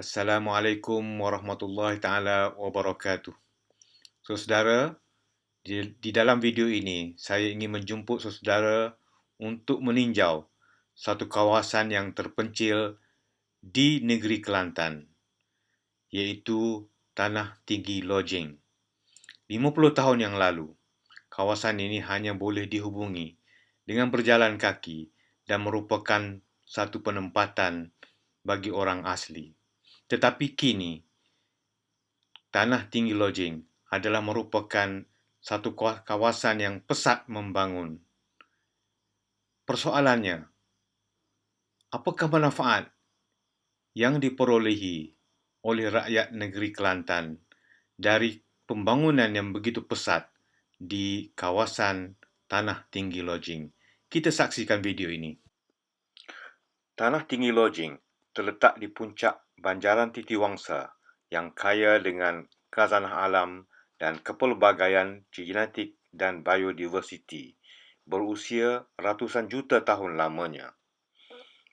Assalamualaikum warahmatullahi taala wabarakatuh. So, saudara, di dalam video ini saya ingin menjemput saudara untuk meninjau satu kawasan yang terpencil di negeri Kelantan, iaitu Tanah Tinggi Lodging. 50 tahun yang lalu, kawasan ini hanya boleh dihubungi dengan berjalan kaki dan merupakan satu penempatan bagi orang asli. Tetapi kini, Tanah Tinggi Lodging adalah merupakan satu kawasan yang pesat membangun. Persoalannya, apakah manfaat yang diperolehi oleh rakyat negeri Kelantan dari pembangunan yang begitu pesat di kawasan Tanah Tinggi Lodging? Kita saksikan video ini. Tanah Tinggi Lodging terletak di puncak Banjaran Titiwangsa yang kaya dengan khazanah alam dan kepelbagaian genetik dan biodiversiti berusia ratusan juta tahun lamanya.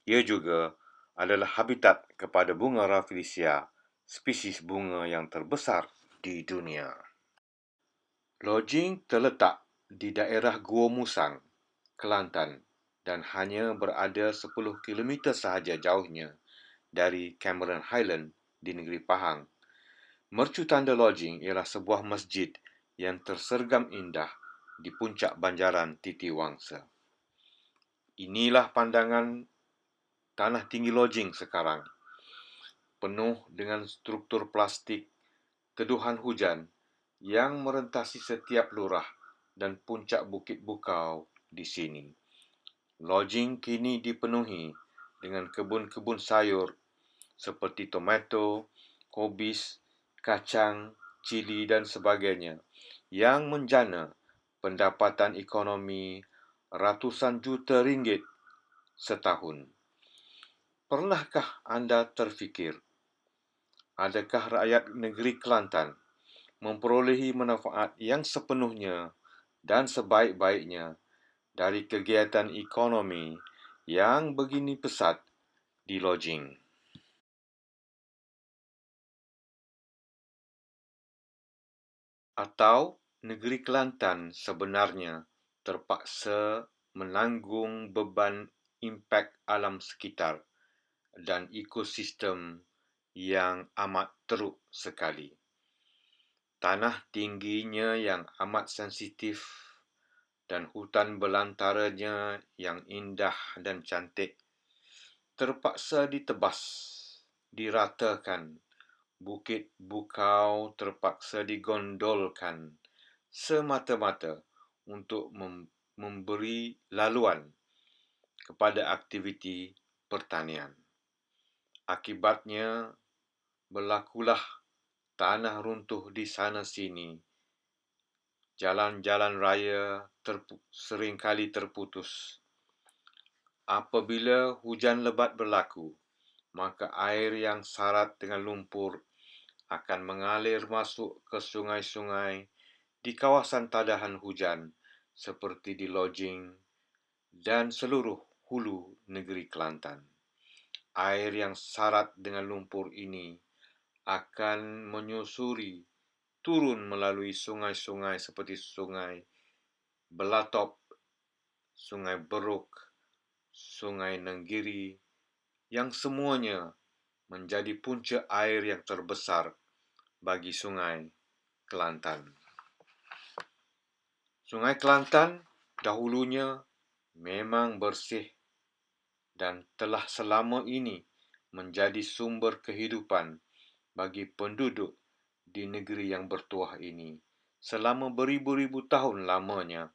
Ia juga adalah habitat kepada bunga rafflesia, spesies bunga yang terbesar di dunia. Lodging terletak di daerah Gua Musang, Kelantan dan hanya berada 10 km sahaja jauhnya dari Cameron Highland di negeri Pahang. Mercu tanda lodging ialah sebuah masjid yang tersergam indah di puncak Banjaran Titiwangsa. Inilah pandangan Tanah Tinggi Lodging sekarang, penuh dengan struktur plastik, teduhan hujan yang merentasi setiap lurah dan puncak Bukit Bukau di sini. Lodging kini dipenuhi dengan kebun-kebun sayur seperti tomato, kobis, kacang, cili dan sebagainya yang menjana pendapatan ekonomi ratusan juta ringgit setahun. Pernahkah anda terfikir, adakah rakyat negeri Kelantan memperolehi manfaat yang sepenuhnya dan sebaik-baiknya dari kegiatan ekonomi yang begini pesat di lodging? Atau negeri Kelantan sebenarnya terpaksa menanggung beban impak alam sekitar dan ekosistem yang amat teruk sekali. Tanah tingginya yang amat sensitif dan hutan belantaranya yang indah dan cantik terpaksa ditebas, diratakan. Bukit Bukau terpaksa digondolkan semata-mata untuk memberi laluan kepada aktiviti pertanian. Akibatnya, berlakulah tanah runtuh di sana-sini. Jalan-jalan raya seringkali terputus. Apabila hujan lebat berlaku, maka air yang sarat dengan lumpur akan mengalir masuk ke sungai-sungai di kawasan tadahan hujan seperti di Lodging dan seluruh hulu negeri Kelantan. Air yang sarat dengan lumpur ini akan menyusuri turun melalui sungai-sungai seperti Sungai Belatop, Sungai Beruk, Sungai Nenggiri, yang semuanya menjadi punca air yang terbesar bagi Sungai Kelantan. Sungai Kelantan dahulunya memang bersih dan telah selama ini menjadi sumber kehidupan bagi penduduk di negeri yang bertuah ini selama beribu-ribu tahun lamanya.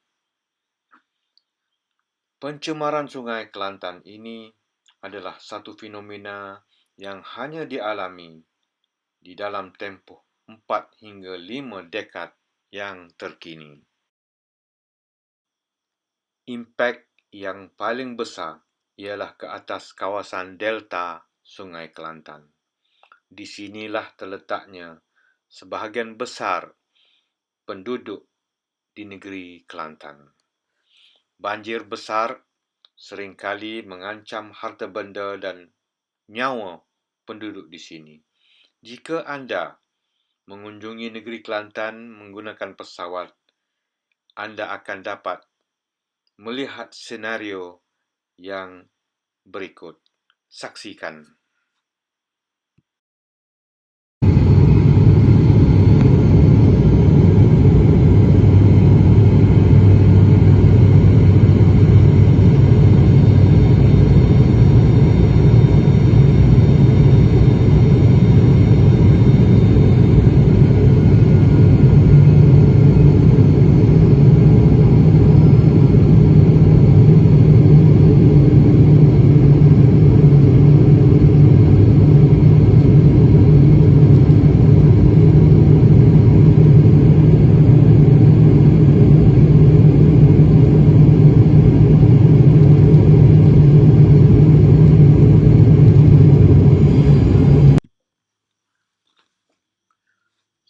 Pencemaran Sungai Kelantan ini adalah satu fenomena yang hanya dialami di dalam tempoh 4 hingga 5 dekad yang terkini. Impak yang paling besar ialah ke atas kawasan delta Sungai Kelantan. Di sinilah terletaknya sebahagian besar penduduk di negeri Kelantan. Banjir besar seringkali mengancam harta benda dan nyawa penduduk di sini. Jika anda mengunjungi negeri Kelantan menggunakan pesawat, anda akan dapat melihat senario yang berikut. Saksikan.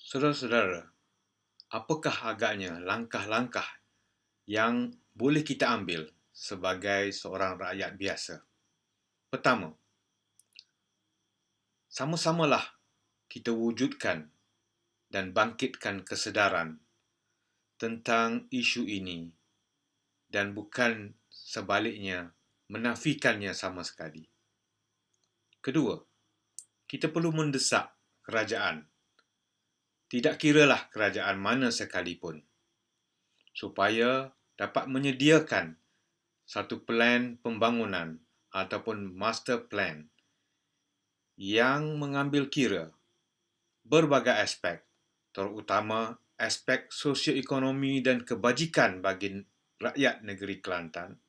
Saudara-saudara, apakah agaknya langkah-langkah yang boleh kita ambil sebagai seorang rakyat biasa? Pertama, sama-samalah kita wujudkan dan bangkitkan kesedaran tentang isu ini dan bukan sebaliknya menafikannya sama sekali. Kedua, kita perlu mendesak kerajaan, tidak kiralah kerajaan mana sekalipun, supaya dapat menyediakan satu plan pembangunan ataupun master plan yang mengambil kira berbagai aspek, terutama aspek sosioekonomi dan kebajikan bagi rakyat negeri Kelantan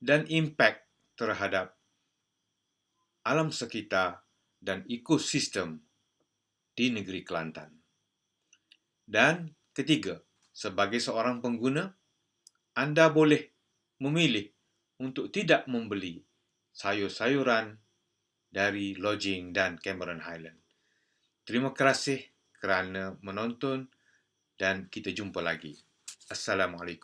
dan impak terhadap alam sekitar dan ekosistem di negeri Kelantan. Dan ketiga, sebagai seorang pengguna, anda boleh memilih untuk tidak membeli sayur-sayuran dari Lodging dan Cameron Highland. Terima kasih kerana menonton dan kita jumpa lagi. Assalamualaikum.